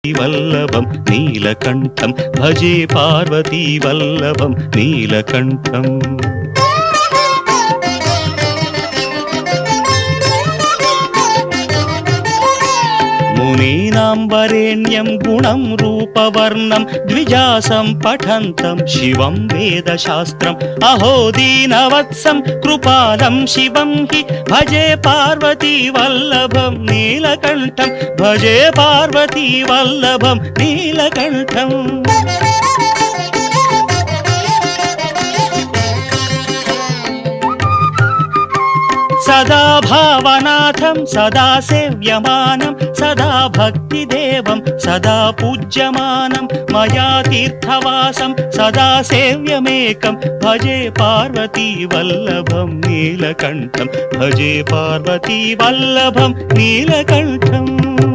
वल्लभं नीलकण्ठं भजे पार्वती वल्लभं नीलकण्ठम् मुनीनां वरेण्यं गुणं रूपवर्णं द्विजासं पठन्तं शिवं वेदशास्त्रम् अहो दीनवत्सं कृपालं शिवं हि भजे पार्वती वल्लभं नीलकण्ठं भजे पार्वती वल्लभं नीलकण्ठम् सदा भावनाथं सदा सेव्यमानं सदा भक्तिदेवं सदा पूज्यमानं मया तीर्थवासं सदा सेव्यमेकं भजे पार्वती वल्लभं नीलकण्ठं भजे पार्वती वल्लभं नीलकण्ठम्